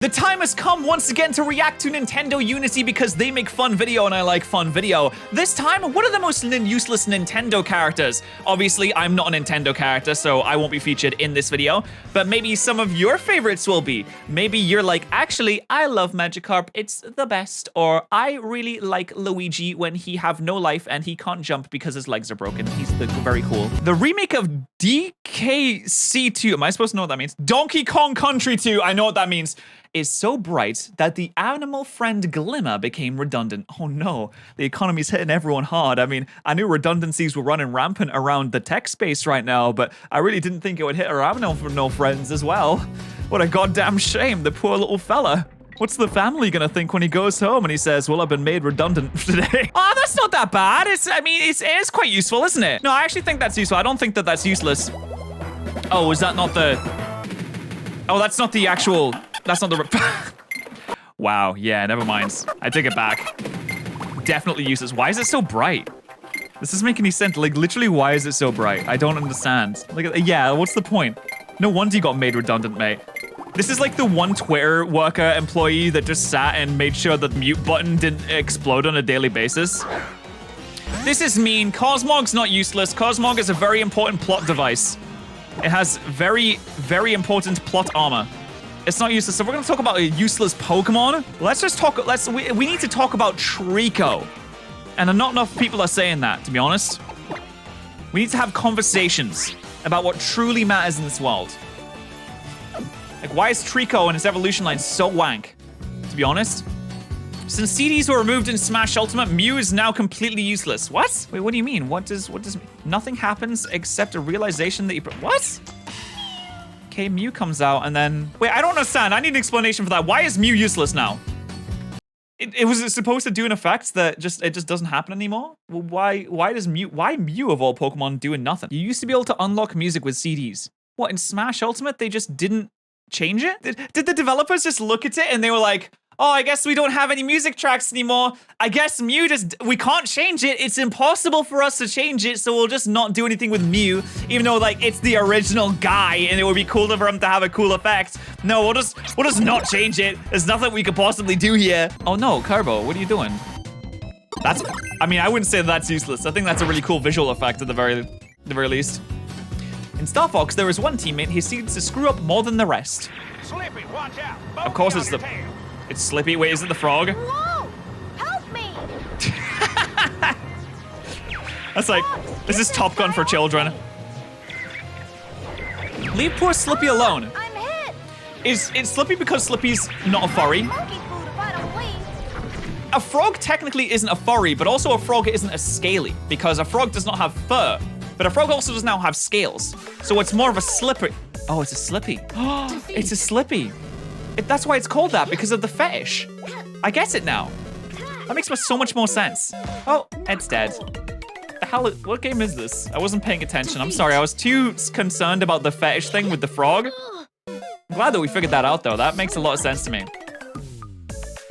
The time has come once again to react to Nintendo Unity because they make fun video and I like fun video. This time, what are the most useless Nintendo characters? Obviously, I'm not a Nintendo character, so I won't be featured in this video, but maybe some of your favorites will be. Maybe you're like, actually, I love Magikarp, it's the best, or I really like Luigi when he have no life and he can't jump because his legs are broken. He's very cool. The remake of DKC2, am I supposed to know what that means? Donkey Kong Country 2, I know what that means, is so bright that the animal friend glimmer became redundant. Oh no, the economy's hitting everyone hard. I mean, I knew redundancies were running rampant around the tech space right now, but I really didn't think it would hit our animal friends as well. What a goddamn shame, the poor little fella. What's the family gonna think when he goes home and he says, well, I've been made redundant today? Oh, that's not that bad. It is quite useful, isn't it? No, I actually think that's useful. I don't think that that's useless. Oh, is that not the... Oh, that's not the actual... That's not the... Wow, yeah, never mind. I take it back. Definitely useless. Why is it so bright? This doesn't make any sense. Like, literally, why is it so bright? I don't understand. Like, yeah, what's the point? No wonder you got made redundant, mate. This is like the one Twitter worker employee that just sat and made sure that the mute button didn't explode on a daily basis. This is mean. Cosmog's not useless. Cosmog is a very important plot device. It has very, very important plot armor. It's not useless. So we're going to talk about a useless Pokemon. Let's just talk. We need to talk about Trico. And not enough people are saying that, to be honest. We need to have conversations about what truly matters in this world. Like, why is Trico and its evolution line so wank? To be honest. Since CDs were removed in Smash Ultimate, Mew is now completely useless. What? Wait, what do you mean? What does nothing happens except a realization that you... What? Okay, Mew comes out and then... Wait, I don't understand. I need an explanation for that. Why is Mew useless now? It was supposed to do an effect that it just doesn't happen anymore? Well, why Mew of all Pokemon doing nothing? You used to be able to unlock music with CDs. What, in Smash Ultimate they just didn't change it? Did the developers just look at it and they were like, oh, I guess we don't have any music tracks anymore. I guess Mew we can't change it. It's impossible for us to change it, so we'll just not do anything with Mew, even though, like, it's the original guy, and it would be cooler for him to have a cool effect. No, we'll just not change it. There's nothing we could possibly do here. Oh no, Carbo, what are you doing? I mean, I wouldn't say that's useless. I think that's a really cool visual effect at the very least. In Star Fox, there is one teammate who seems to screw up more than the rest. Slippy, watch out. Of course it's the... It's Slippy. Wait, is it the frog? Whoa! Help me! That's like, this is Top Gun for children. Leave poor Slippy alone. I'm hit! Is Slippy because Slippy's not a furry? Monkey food if I don't leave. A frog technically isn't a furry, but also a frog isn't a scaly, because a frog does not have fur. But a frog also does not have scales. So it's more of a slippery. Oh, it's a Slippy. It's a Slippy. That's why it's called that, because of the fetish. I get it now. That makes so much more sense. Oh, Ed's dead. The hell, what game is this? I wasn't paying attention. I'm sorry, I was too concerned about the fetish thing with the frog. I'm glad that we figured that out, though. That makes a lot of sense to me.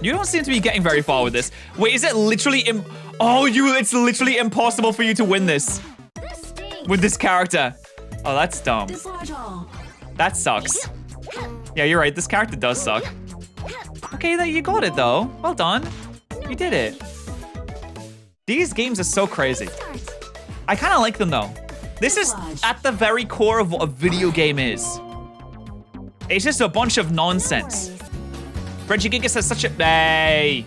You don't seem to be getting very far with this. Wait, is it literally it's literally impossible for you to win this with this character. Oh, that's dumb. That sucks. Yeah, you're right. This character does suck. Okay, you got it, though. Well done. You did it. These games are so crazy. I kind of like them, though. This is at the very core of what a video game is. It's just a bunch of nonsense. Regigigas has such a... Hey.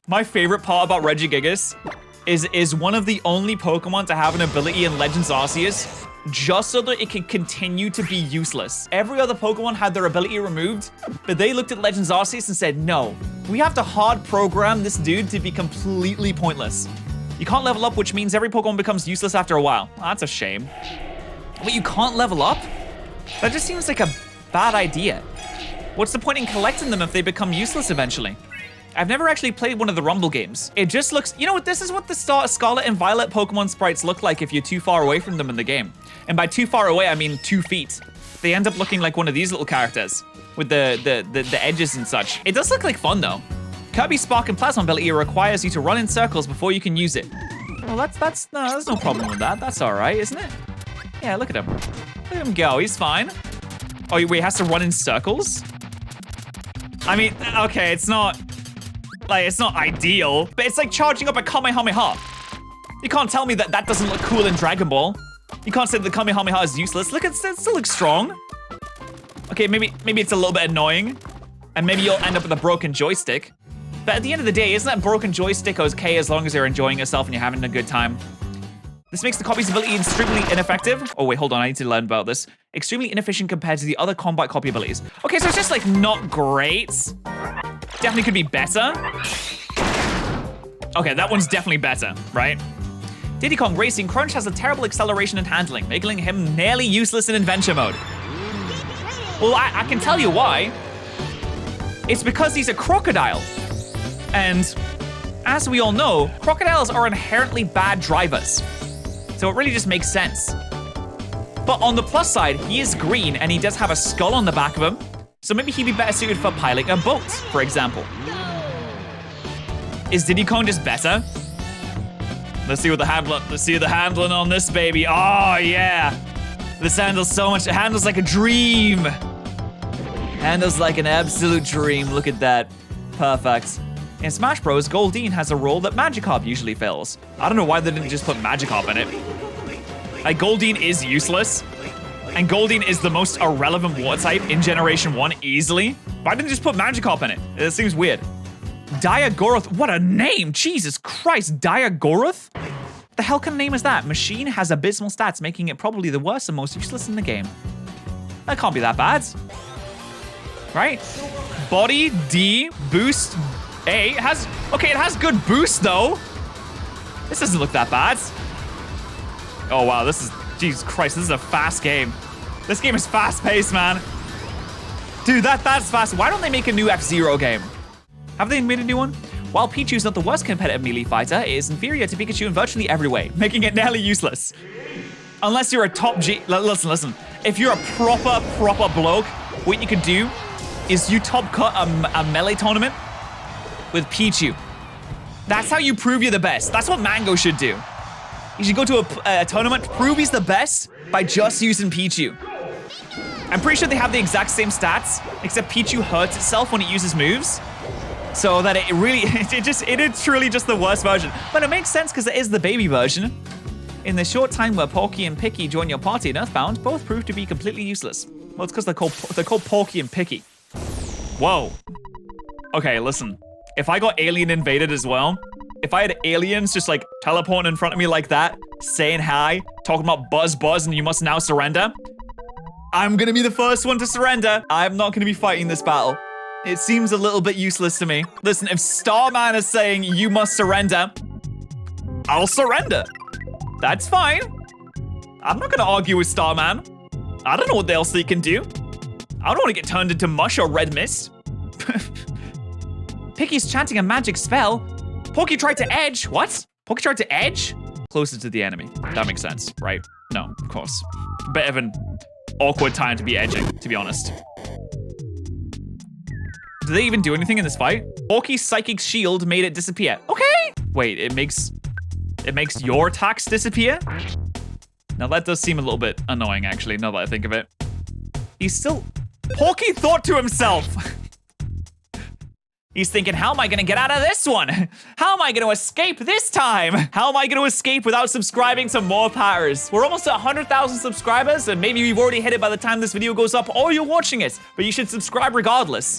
My favorite part about Regigigas is one of the only Pokemon to have an ability in Legends Arceus just so that it can continue to be useless. Every other Pokemon had their ability removed, but they looked at Legends Arceus and said, no, we have to hard program this dude to be completely pointless. You can't level up, which means every Pokemon becomes useless after a while. Oh, that's a shame. But you can't level up? That just seems like a bad idea. What's the point in collecting them if they become useless eventually? I've never actually played one of the Rumble games. It just looks, you know what, this is what the Scarlet and Violet Pokemon sprites look like if you're too far away from them in the game. And by too far away, I mean 2 feet. They end up looking like one of these little characters with the edges and such. It does look like fun though. Kirby Spark and Plasma ability requires you to run in circles before you can use it. Well, there's no problem with that. That's all right, isn't it? Yeah, look at him. Look at him go, he's fine. Oh, wait, he has to run in circles? I mean, okay, it's not ideal, but it's like charging up a Kamehameha. You can't tell me that that doesn't look cool in Dragon Ball. You can't say the Kamehameha is useless. Look, it still looks strong. Okay, maybe it's a little bit annoying, and maybe you'll end up with a broken joystick. But at the end of the day, isn't that broken joystick okay as long as you're enjoying yourself and you're having a good time? This makes the copy's ability extremely ineffective. Oh wait, hold on, I need to learn about this. Extremely inefficient compared to the other combat copy abilities. Okay, so it's just like not great. Definitely could be better. Okay, that one's definitely better, right? Diddy Kong Racing Crunch has a terrible acceleration and handling, making him nearly useless in adventure mode. Well, I can tell you why. It's because he's a crocodile. And as we all know, crocodiles are inherently bad drivers. So it really just makes sense. But on the plus side, he is green and he does have a skull on the back of him. So maybe he'd be better suited for piloting a boat, for example. Is Diddy Kong just better? Let's see the handling on this baby. Oh yeah. This handles so much. It handles like a dream. Handles like an absolute dream. Look at that. Perfect. In Smash Bros, Goldeen has a role that Magikarp usually fills. I don't know why they didn't just put Magikarp in it. Like, Goldeen is useless. And Goldeen is the most irrelevant water type in Generation 1 easily. Why didn't they just put Magikarp in it? It seems weird. Diagoroth, what a name! Jesus Christ, Diagoroth? The hell kind of name is that? Machine has abysmal stats, making it probably the worst and most useless in the game. That can't be that bad. Right? Body, D, boost, A. It has good boost though. This doesn't look that bad. Oh wow, Jesus Christ, this is a fast game. This game is fast paced, man. Dude, that's fast. Why don't they make a new F-Zero game? Have they made a new one? While Pichu's not the worst competitive melee fighter, it is inferior to Pikachu in virtually every way, making it nearly useless. Unless you're a top G... Listen. If you're a proper bloke, what you could do is you top cut a melee tournament with Pichu. That's how you prove you're the best. That's what Mango should do. You should go to a tournament, prove he's the best by just using Pichu. I'm pretty sure they have the exact same stats, except Pichu hurts itself when it uses moves. So that it is truly just the worst version. But it makes sense because it is the baby version. In the short time where Porky and Picky join your party in Earthbound, both prove to be completely useless. Well, it's because they're called Porky and Picky. Whoa. Okay, listen. If I got alien invaded as well, if I had aliens just like teleporting in front of me like that, saying hi, talking about buzz, and you must now surrender, I'm gonna be the first one to surrender. I'm not gonna be fighting this battle. It seems a little bit useless to me. Listen, if Starman is saying you must surrender, I'll surrender. That's fine. I'm not gonna argue with Starman. I don't know what else they can do. I don't want to get turned into mush or red mist. Picky's chanting a magic spell. Porky tried to edge. What? Porky tried to edge? Closer to the enemy. That makes sense, right? No, of course. Bit of an awkward time to be edging, to be honest. Did they even do anything in this fight? Porky's psychic shield made it disappear. Okay. Wait, it makes your attacks disappear? Now that does seem a little bit annoying, actually, now that I think of it. Porky thought to himself. He's thinking, how am I gonna get out of this one? How am I gonna escape this time? How am I gonna escape without subscribing to more patterrz? We're almost at 100,000 subscribers, and maybe we've already hit it by the time this video goes up or you're watching it, but you should subscribe regardless.